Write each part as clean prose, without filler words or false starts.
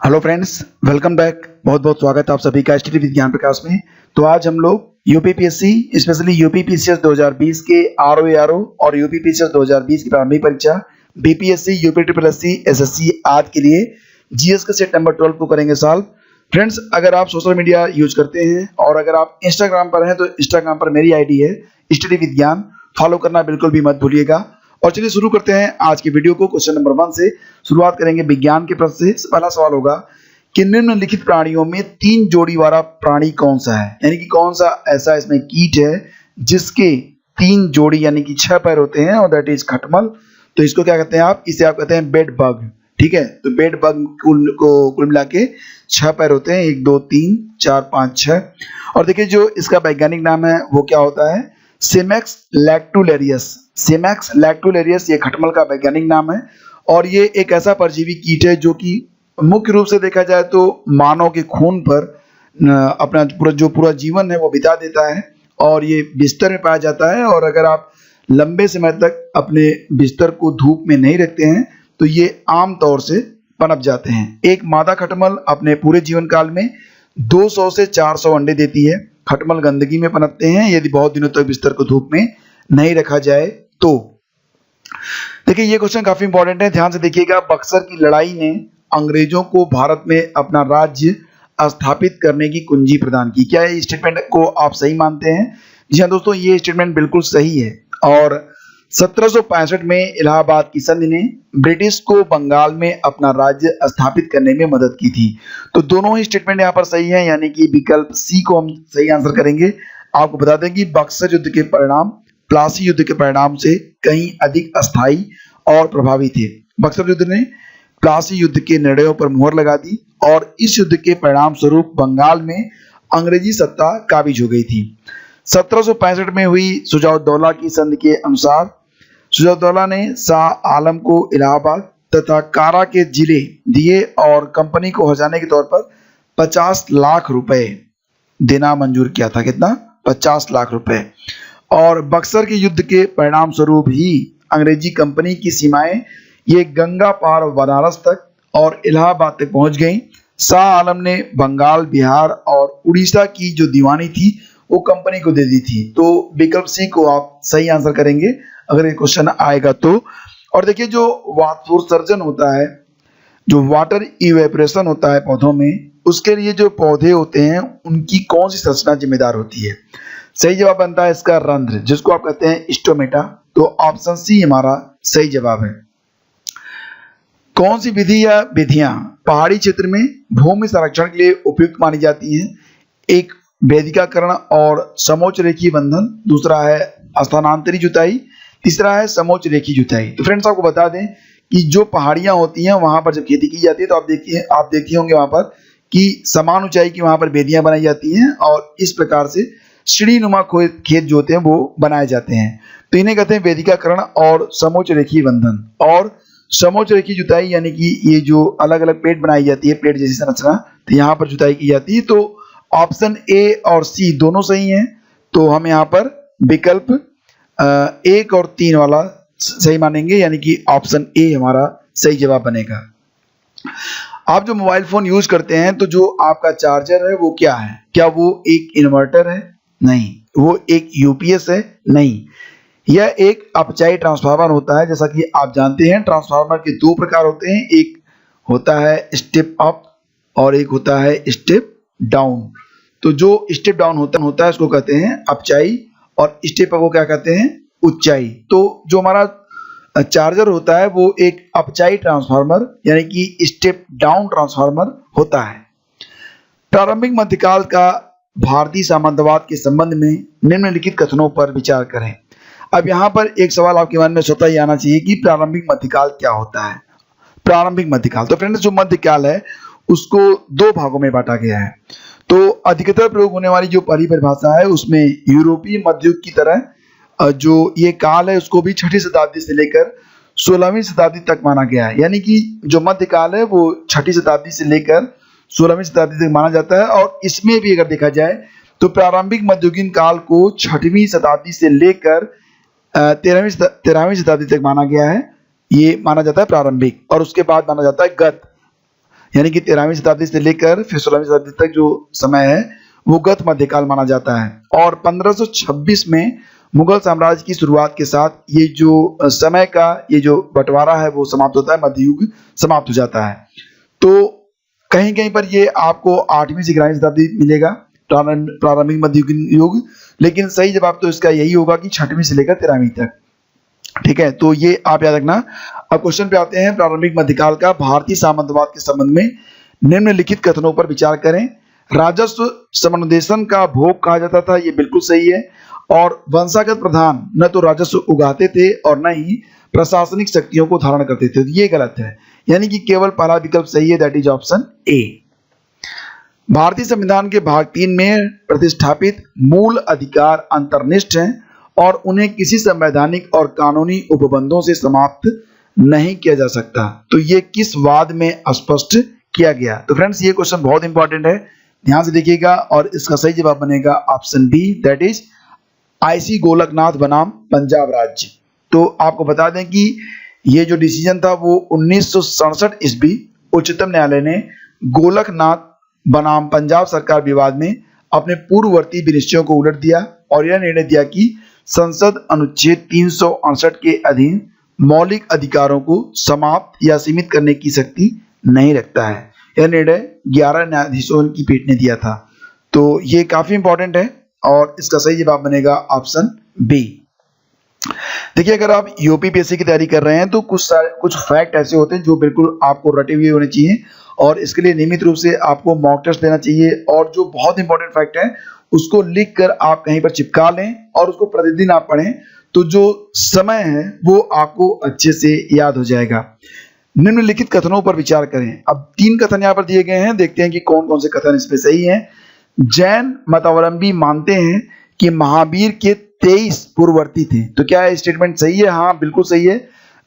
Hello friends, welcome back. बहुत बहुत स्वागत है आप सभी का स्टडी विद ज्ञान प्रकाश में। तो आज हम लोग यूपीपीएससी स्पेशली यूपीपीसीएस 2020 के आरओ और यूपीपीसीएस 2020 की प्रारंभिक परीक्षा बीपीएससी यूपीट्रिपलएससी एसएससी आदि के लिए जीएस का सेट नंबर 12 को करेंगे सॉल्व। फ्रेंड्स, अगर आप सोशल मीडिया यूज करते हैं और अगर आप इंस्टाग्राम पर हैं तो इंस्टाग्राम पर मेरी आईडी है स्टडी विद ज्ञान, फॉलो करना बिल्कुल भी मत भूलिएगा। और चलिए शुरू करते हैं आज की वीडियो को। क्वेश्चन नंबर 1 से शुरुआत करेंगे विज्ञान के प्रश्न से। पहला सवाल होगा कि निम्नलिखित प्राणियों में 3 जोड़ी वाला प्राणी कौन सा है, यानी कि कौन सा ऐसा इसमें कीट है जिसके 3 जोड़ी यानी कि 6 पैर होते हैं और दैट इज खटमल। तो इसको क्या कहते हैं आप, इसे आप कहते हैं बेड बग। ठीक है, तो बेड बग कुल मिला के 6 पैर होते हैं, 1 2 3 4 5 6। और देखिए जो इसका वैज्ञानिक नाम है वो क्या होता है, सिमेक्स लैक्टुलेरियस। सिमेक्स लैक्टुलेरियस ये खटमल का वैज्ञानिक नाम है और ये एक ऐसा परजीवी कीट है जो कि मुख्य रूप से देखा जाए तो मानव के खून पर अपना पूरा जीवन है वो बिता देता है और ये बिस्तर में पाया जाता है। और अगर आप लंबे समय तक अपने बिस्तर को धूप में नहीं रखते हैं तो ये आम तौर से पनप जाते हैं। एक मादा खटमल अपने पूरे जीवन काल में 200 से 400 अंडे देती है। खटमल गंदगी में पनपते हैं यदि बहुत दिनों तक बिस्तर को धूप में नहीं रखा जाए तो। देखिए ये क्वेश्चन काफी इंपॉर्टेंट है, ध्यान से देखिएगा। बक्सर की लड़ाई ने अंग्रेजों को भारत में अपना राज्य स्थापित करने की कुंजी प्रदान की। क्या ये स्टेटमेंट को आप सही मानते हैं? जी हाँ दोस्तों, ये स्टेटमेंट बिल्कुल सही है। और 1765 में इलाहाबाद की संधि ने ब्रिटिश को बंगाल में अपना राज्य स्थापित करने में मदद की थी। तो दोनों ही स्टेटमेंट यहाँ पर सही है, यानी कि विकल्प सी को हम सही आंसर करेंगे। आपको बता दें कि बक्सर युद्ध के परिणाम प्लासी युद्ध के परिणाम से कहीं अधिक अस्थायी और प्रभावी थे। बक्सर युद्ध ने प्लासी युद्ध के निर्णयों पर मुहर लगा दी और इस युद्ध के परिणाम स्वरूप बंगाल में अंग्रेजी सत्ता काबिज हो गई थी। 1765 में हुई सुजाउद्दौला की संधि के अनुसार सुजाउद्दौला ने शाह आलम को इलाहाबाद तथा कारा के जिले दिए और कंपनी को हटाने के तौर पर 50 लाख रुपए देना मंजूर किया था। कितना? 50 लाख रुपए। और बक्सर के युद्ध के परिणाम स्वरूप ही अंग्रेजी कंपनी की सीमाएं ये गंगा पार बनारस तक और इलाहाबाद तक पहुंच गईं। शाह आलम ने बंगाल, बिहार और उड़ीसा की जो दीवानी थी वो कंपनी को दे दी थी। तो विकल्प सी को आप सही आंसर करेंगे अगर ये क्वेश्चन आएगा तो। और देखिए जो वाष्पोत्सर्जन होता है, जो वाटर इवेपोरेशन होता है पौधों में, उसके लिए जो पौधे होते हैं उनकी कौन सी संरचना जिम्मेदार होती है? सही जवाब बनता है इसका रंध्र, जिसको आप कहते हैं स्टोमेटा। तो ऑप्शन सी हमारा सही जवाब है। कौन सी विधि या विधियां पहाड़ी क्षेत्र में भूमि संरक्षण के लिए उपयुक्त मानी जाती हैं? एक, वेदिकाकरण और समोच्च रेखीय बंधन। दूसरा है स्थानांतरी जुताई। तीसरा है समोच्च रेखीय जुताई। तो फ्रेंड्स आपको बता दें कि जो पहाड़ियां होती हैं वहां पर जब खेती की जाती है तो आप देखिए होंगे वहां पर कि समान ऊंचाई की वहां पर बेदियां बनाई जाती हैं और इस प्रकार से श्रेणीनुमा खेत जो होते हैं वो बनाए जाते हैं। तो इन्हें कहते हैं वेदिकाकरण और समोच्च रेखीय बंधन। और समोच्च रेखीय जुताई यानी कि ये जो अलग अलग प्लेट बनाई जाती है, प्लेट जैसी संरचना, तो यहाँ पर जुताई की जाती है। तो ऑप्शन ए और सी दोनों सही हैं। तो हम यहाँ पर विकल्प 1 और 3 वाला सही मानेंगे, यानी कि ऑप्शन ए हमारा सही जवाब बनेगा। आप जो मोबाइल फोन यूज करते हैं तो जो आपका चार्जर है वो क्या है? क्या वो एक इन्वर्टर है? नहीं। वो एक यूपीएस है? नहीं। यह एक अपचाई ट्रांसफार्मर होता है। जैसा कि आप जानते हैं ट्रांसफार्मर के 2 प्रकार होते हैं, एक होता है स्टेप अप और एक होता है स्टेप डाउन। तो जो स्टेप डाउन होता है उसको कहते हैं अपचाई और स्टेप अप को क्या कहते हैं? उच्चाई। तो जो हमारा चार्जर होता है वो एक अपचाई ट्रांसफार्मर यानी कि स्टेप डाउन ट्रांसफार्मर होता है। प्रारंभिक मध्यकाल का भारतीय सामंतवाद के संबंध में निम्नलिखित कथनों पर विचार करें। अब यहाँ पर एक सवाल आपके मन में स्वतः ही आना चाहिए कि प्रारंभिक मध्यकाल क्या होता है? प्रारंभिक मध्यकाल, तो फ्रेंड्स जो मध्यकाल है उसको 2 भागों में बांटा गया है। तो अधिकतर प्रयोग होने वाली जो पहली परिभाषा है उसमें यूरोपीय मध्ययुग की तरह जो ये काल है उसको भी 6वीं शताब्दी से लेकर 16वीं शताब्दी तक माना गया है। यानी कि जो मध्यकाल है वो 6वीं शताब्दी से लेकर 16वीं शताब्दी तक माना जाता है। और इसमें भी अगर देखा जाए तो प्रारंभिक मध्ययुगीन काल को 6वीं शताब्दी से लेकर 13वीं शताब्दी तक माना गया है। ये माना जाता है प्रारंभिक, और उसके बाद माना जाता है गत। यानी कि 13वीं शताब्दी से लेकर फिर 16वीं शताब्दी तक जो समय है वो गत मध्यकाल माना जाता है। और 1526 में मुगल साम्राज्य की शुरुआत के साथ ये जो समय का ये जो बंटवारा है वो समाप्त होता है, मध्ययुग समाप्त हो जाता है। तो कहीं कहीं पर ये आपको 8वीं से 11वीं शताब्दी मिलेगा, प्रारंभिक मध्ययुगीन युग, लेकिन सही जवाब तो इसका यही होगा कि 6वीं से लेकर 13वीं तक। ठीक है, तो ये आप याद रखना। अब क्वेश्चन पे आते हैं, प्रारंभिक मध्यकाल का भारतीय सामंतवाद के संबंध में निम्नलिखित कथनों पर विचार करें। राजस्व समनुदेशन का भोग कहा जाता था, ये बिल्कुल सही है। और वंशागत प्रधान न तो राजस्व उगाते थे और न ही प्रशासनिक शक्तियों को धारण करते थे, तो ये गलत है, यानी कि केवल पहला विकल्प सही है, दैट इज ऑप्शन ए। भारतीय संविधान के भाग 3 में प्रतिष्ठापित मूल अधिकार अंतर्निष्ठ हैं और उन्हें किसी संवैधानिक और कानूनी उपबंधों से समाप्त नहीं किया जा सकता। तो ये किस वाद में स्पष्ट किया गया? तो फ्रेंड्स ये क्वेश्चन बहुत इंपॉर्टेंट है, ध्यान से देखिएगा, और इसका सही जवाब बनेगा option B, that is IC Golaknath बनाम पंजाब राज्य। तो आपको बता दें कि ये जो डिसीजन था वो 1967 ईस्वी उच्चतम न्यायालय ने गोलकनाथ बनाम पंजाब सरकार विवाद में अपने पूर्ववर्ती विनिश्चयों को उलट दिया और यह निर्णय दिया कि संसद अनुच्छेद 368 के अधीन मौलिक अधिकारों को समाप्त या सीमित करने की शक्ति नहीं रखता है। यह निर्णय 11 न्यायाधीशों की पीठ ने दिया था। तो ये काफी इंपॉर्टेंट है और इसका सही जवाब बनेगा ऑप्शन बी। देखिए, अगर आप यूपीपीएससी की तैयारी कर रहे हैं तो कुछ फैक्ट ऐसे होते हैं जो बिल्कुल आपको रटे हुए होने चाहिए और इसके लिए नियमित रूप से आपको मॉक टेस्ट देना चाहिए, और जो बहुत इंपॉर्टेंट फैक्ट है उसको लिख कर आप कहीं पर चिपका लें और उसको प्रतिदिन आप पढ़ें, तो जो समय है वो आपको अच्छे से याद हो जाएगा। निम्नलिखित कथनों पर विचार करें। अब 3 कथन यहाँ पर दिए गए हैं, देखते हैं कि कौन कौन से कथन इसमें सही हैं। जैन मतावलंबी मानते हैं कि महावीर के 23 पूर्ववर्ती थे, तो क्या यह स्टेटमेंट सही है? हाँ, बिल्कुल सही है।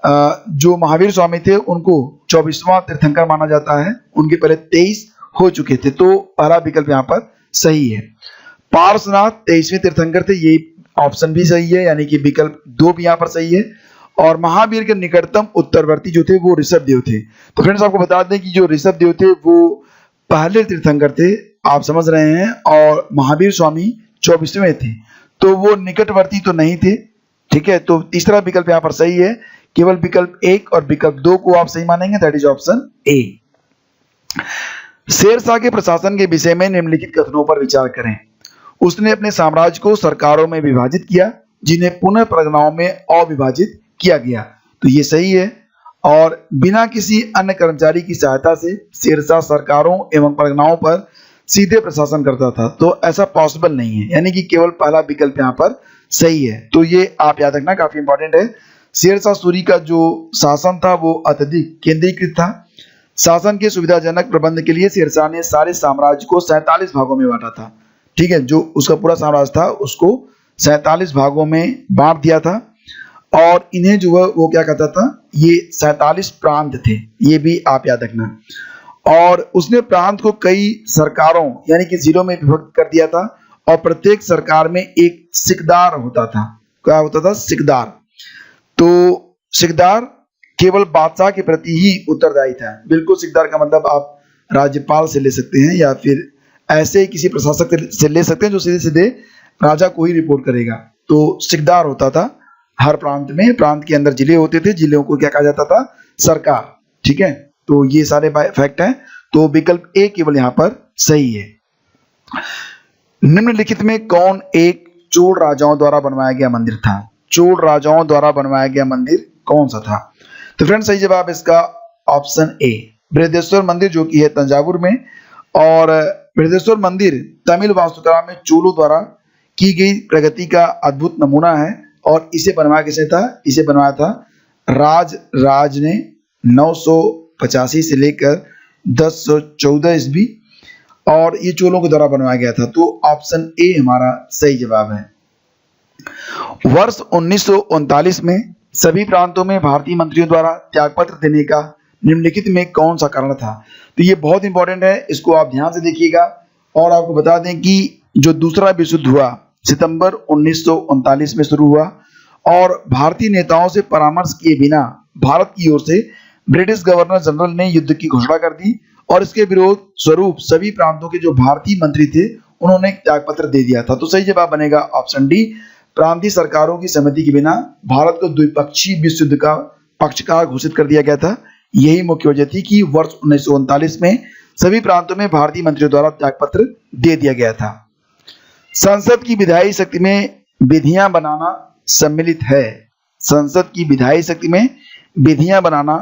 जो महावीर स्वामी थे उनको 24वां तीर्थंकर माना जाता है, उनके पहले 23 हो चुके थे, तो पहला विकल्प यहाँ पर सही है। पार्श्वनाथ 23वें तीर्थंकर थे, ये ऑप्शन भी सही है, यानी कि विकल्प 2 भी यहाँ पर सही है। और महावीर के निकटतम उत्तरवर्ती जो थे वो ऋषभदेव थे। तो फ्रेंड्स आपको बता दें कि जो ऋषभदेव थे वो पहले तीर्थंकर थे, आप समझ रहे हैं, और महावीर स्वामी 24वें थे, तो वो निकटवर्ती तो नहीं थे। ठीक है, तो तीसरा विकल्प यहाँ पर सही है, केवल विकल्प 1 और विकल्प 2 को आप सही मानेंगे, that is option A. Shershah के प्रशासन के विषय में निम्नलिखित कथनों पर विचार करें। उसने अपने साम्राज्य को सरकारों में विभाजित किया जिन्हें पुनः परगनाओं में अविभाजित किया गया, तो ये सही है। और बिना किसी अन्य कर्मचारी की सहायता से शेरशाह सरकारों एवं परगनाओं पर सीधे प्रशासन करता था, तो ऐसा पॉसिबल नहीं है, यानी कि केवल पहला विकल्प यहाँ पर सही है। तो ये आप याद रखना, काफी इंपॉर्टेंट है। शेरशाह सूरी का जो शासन था वो अत्यधिक केंद्रीकृत था। शासन के सुविधाजनक प्रबंध के लिए शेरशाह ने सारे साम्राज्य को 47 भागों में बांटा था। ठीक है, जो उसका पूरा साम्राज्य था उसको 47 भागों में बांट दिया था, और इन्हें जो है वो क्या कहता था, ये 47 प्रांत थे, ये भी आप याद रखना। और उसने प्रांत को कई सरकारों यानी कि जिलों में विभक्त कर दिया था, और प्रत्येक सरकार में एक सिकदार होता था। क्या होता था? सिकदार। तो सिकदार केवल बादशाह के प्रति ही उत्तरदायी था। बिल्कुल, सिकदार का मतलब आप राज्यपाल से ले सकते हैं या फिर ऐसे ही किसी प्रशासक से ले सकते हैं जो सीधे सीधे राजा को ही रिपोर्ट करेगा। तो सिकदार होता था हर प्रांत में, प्रांत के अंदर जिले होते थे, जिलों को क्या कहा जाता था? सरकार। ठीक है, तो ये सारे फैक्ट हैं, तो विकल्प ए केवल यहाँ पर सही है। निम्नलिखित में कौन एक चोल राजाओं द्वारा बनवाया गया मंदिर था? चोल राजाओं द्वारा बनवाया गया मंदिर कौन सा था? तो फ्रेंड्स सही जवाब इसका ऑप्शन ए, बृहदेश्वर मंदिर, जो कि है तंजावुर में। और बृहदेश्वर मंदिर तमिल वास्तुकला में चोलों द्वारा की गई प्रगति का अद्भुत नमूना है, और इसे बनवाया किसने था? इसे बनवाया था राज ने 985 से लेकर 1014 ईस्वी, और ये चोलों के द्वारा बनवाया गया था। तो ऑप्शन ए हमारा सही जवाब है। वर्ष 1939 में सभी प्रांतों में भारतीय मंत्रियों द्वारा त्यागपत्र देने का निम्नलिखित में कौन सा कारण था? तो ये बहुत इंपॉर्टेंट है, इसको आप ध्यान से देखिएगा। और आपको बता दें कि जो दूसरा विश्व युद्ध हुआ सितंबर 1939 में शुरू हुआ, और भारतीय नेताओं से परामर्श किए बिना भारत की ओर से ब्रिटिश गवर्नर जनरल ने युद्ध की घोषणा कर दी और इसके विरोध स्वरूप सभी प्रांतों के जो भारतीय मंत्री थे उन्होंने त्याग पत्र दे दिया था। तो सही जवाब बनेगा ऑप्शन डी, प्रांतीय सरकारों की सहमति के बिना भारत को द्विपक्षीय विश्व युद्ध का पक्षकार घोषित कर दिया गया था। यही मुख्य वजह थी कि वर्ष 1939 में सभी प्रांतों में भारतीय मंत्रियों द्वारा त्याग पत्र दे दिया गया था। संसद की विधायी शक्ति में विधियां बनाना सम्मिलित है। संसद की विधायी शक्ति में विधियां बनाना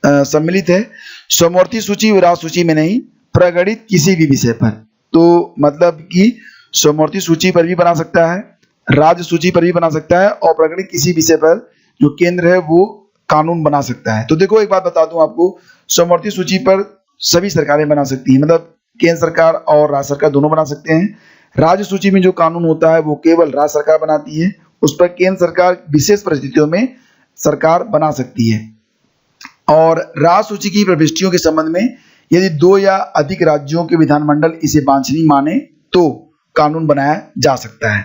सम्मिलित है। स्वमूर्ति सूची विराट सूची में नहीं, प्रगणित किसी भी विषय पर। तो मतलब कि स्वमूर्ति सूची पर भी बना सकता है, राज्य सूची पर भी बना सकता है और प्रगणित किसी विषय पर जो केंद्र है वो कानून बना सकता है। तो देखो एक बात बता दूं आपको, स्वमूर्ति सूची पर सभी सरकारें बना सकती हैं, मतलब केंद्र सरकार और राज्य सरकार दोनों बना सकते हैं। राज्य सूची में जो कानून होता है वो केवल राज्य सरकार बनाती है, उस पर केंद्र सरकार विशेष परिस्थितियों में सरकार बना सकती है। और राज्य सूची की प्रविष्टियों के संबंध में यदि 2 या अधिक राज्यों के विधानमंडल इसे वांछनीय माने तो कानून बनाया जा सकता है।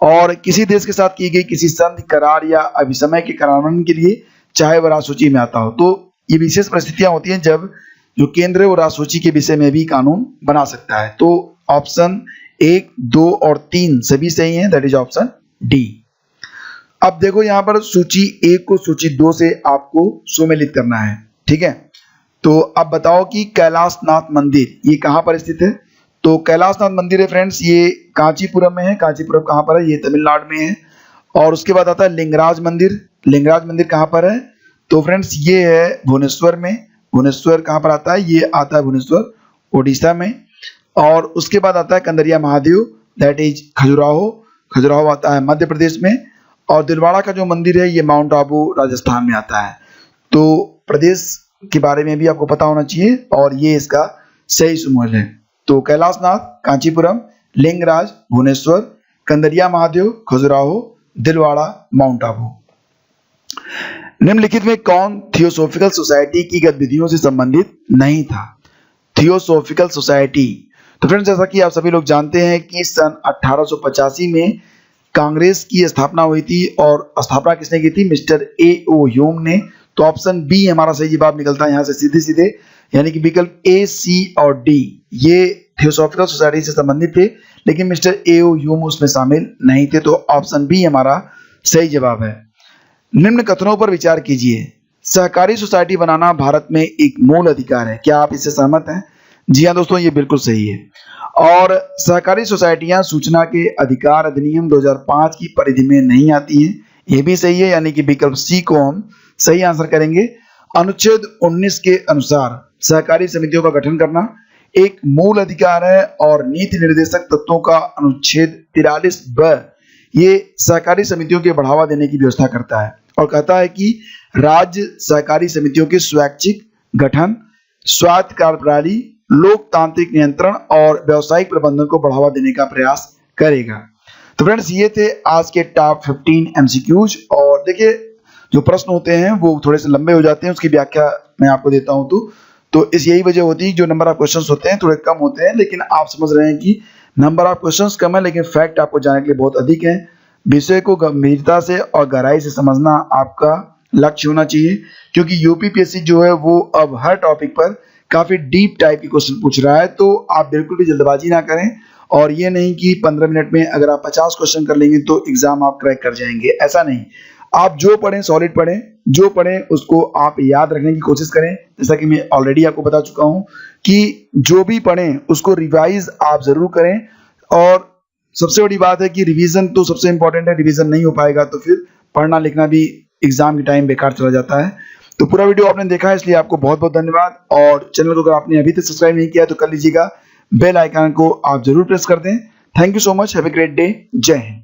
और किसी देश के साथ की गई किसी संधि, करार या अभिसमय के कार्यान्वयन के लिए चाहे वह राज्य सूची में आता हो, तो ये विशेष परिस्थितियां होती हैं जब जो केंद्र है वो राज्य सूची के विषय में भी कानून बना सकता है। तो ऑप्शन 1, 2 और 3 सभी सही हैं, दैट इज ऑप्शन डी। अब देखो यहाँ पर सूची 1 को सूची 2 से आपको सुमेलित करना है, ठीक है। तो अब बताओ कि कैलाशनाथ मंदिर ये कहाँ पर स्थित है। तो कैलाशनाथ मंदिर है फ्रेंड्स, ये कांचीपुरम में है। कांचीपुरम कहाँ पर है, ये तमिलनाडु में है। और उसके बाद आता है लिंगराज मंदिर। लिंगराज मंदिर कहाँ पर है, तो फ्रेंड्स ये है भुवनेश्वर में। भुवनेश्वर कहाँ पर आता है, ये आता है भुवनेश्वर उड़ीसा में। और उसके बाद आता है कंदरिया महादेव, दैट इज खजुराहो। खजुराहो आता है मध्य प्रदेश में। और दिलवाड़ा का जो मंदिर है ये माउंट आबू राजस्थान में आता है। तो प्रदेश के बारे में भी आपको पता होना चाहिए और ये इसका सही सुमेल है। तो कैलाशनाथ, कांचीपुरम, लिंगराज, भुवनेश्वर, कंदरिया महादेव, खजुराहो, दिलवाड़ा, माउंट आबू। निम्नलिखित में कौन थियोसॉफिकल सोसाइटी की गतिविधियों से संबंधित नहीं था। थियोसॉफिकल सोसाइटी, तो फ्रेंड्स जैसा कि आप सभी लोग जानते हैं कि सन 1885 में कांग्रेस की स्थापना हुई थी और स्थापना किसने की थी, मिस्टर A.O. ह्यूम ने। तो ऑप्शन बी हमारा सही जवाब निकलता है यहाँ से सीधे सीधे, यानी कि विकल्प A, C और D ये थियोसॉफिकल सोसाइटी से संबंधित थे, लेकिन मिस्टर A.O. ह्यूम उसमें शामिल नहीं थे। तो ऑप्शन बी हमारा सही जवाब है। निम्न कथनों पर विचार कीजिए। सहकारी सोसाइटी बनाना भारत में एक मूल अधिकार है, क्या आप इससे सहमत हैं। जी हाँ दोस्तों, ये बिल्कुल सही है। और सहकारी सोसाइटियां सूचना के अधिकार अधिनियम 2005 की परिधि में नहीं आती हैं, ये भी सही है, यानी कि विकल्प सी को हम सही आंसर करेंगे। अनुच्छेद 19 के अनुसार सहकारी समितियों का गठन करना एक मूल अधिकार है और नीति निर्देशक तत्वों का अनुच्छेद 43(ब) ये सहकारी समितियों के बढ़ावा देने की व्यवस्था करता है और कहता है कि राज्य सहकारी समितियों के स्वैच्छिक गठन, स्वायत्त कार्यप्रणाली, लोकतांत्रिक नियंत्रण और व्यावसायिक प्रबंधन को बढ़ावा देने का प्रयास करेगा। तो फ्रेंड्स ये थे आज के टॉप 15 MCQs। और देखिए जो प्रश्न होते हैं वो थोड़े से लंबे हो जाते हैं, उसकी व्याख्या मैं आपको देता हूं। तो इस यही वजह होती है जो नंबर ऑफ क्वेश्चंस होते हैं थोड़े कम होते हैं, लेकिन आप समझ रहे हैं कि नंबर ऑफ क्वेश्चंस कम है लेकिन फैक्ट आपको जानने के लिए बहुत अधिक है। विषय को गंभीरता से और गहराई से समझना आपका लक्ष्य होना चाहिए, क्योंकि यूपीपीएससी जो है वो अब हर टॉपिक पर काफी डीप टाइप के क्वेश्चन पूछ रहा है। तो आप बिल्कुल भी जल्दबाजी ना करें और ये नहीं कि 15 मिनट में अगर आप 50 क्वेश्चन कर लेंगे तो एग्जाम आप क्रैक कर जाएंगे, ऐसा नहीं। आप जो पढ़ें सॉलिड पढ़ें, जो पढ़ें उसको आप याद रखने की कोशिश करें। जैसा कि मैं ऑलरेडी आपको बता चुका हूं कि जो भी पढ़ें उसको रिवाइज आप जरूर करें। और सबसे बड़ी बात है कि रिवीजन तो सबसे इंपॉर्टेंट है, रिवीजन नहीं हो पाएगा तो फिर पढ़ना लिखना भी एग्जाम के टाइम बेकार चला जाता है। तो पूरा वीडियो आपने देखा है इसलिए आपको बहुत बहुत धन्यवाद। और चैनल को अगर आपने अभी तक सब्सक्राइब नहीं किया तो कर लीजिएगा, बेल आइकन को आप जरूर प्रेस कर दें। Thank you so much, have a great day, जय हिंद।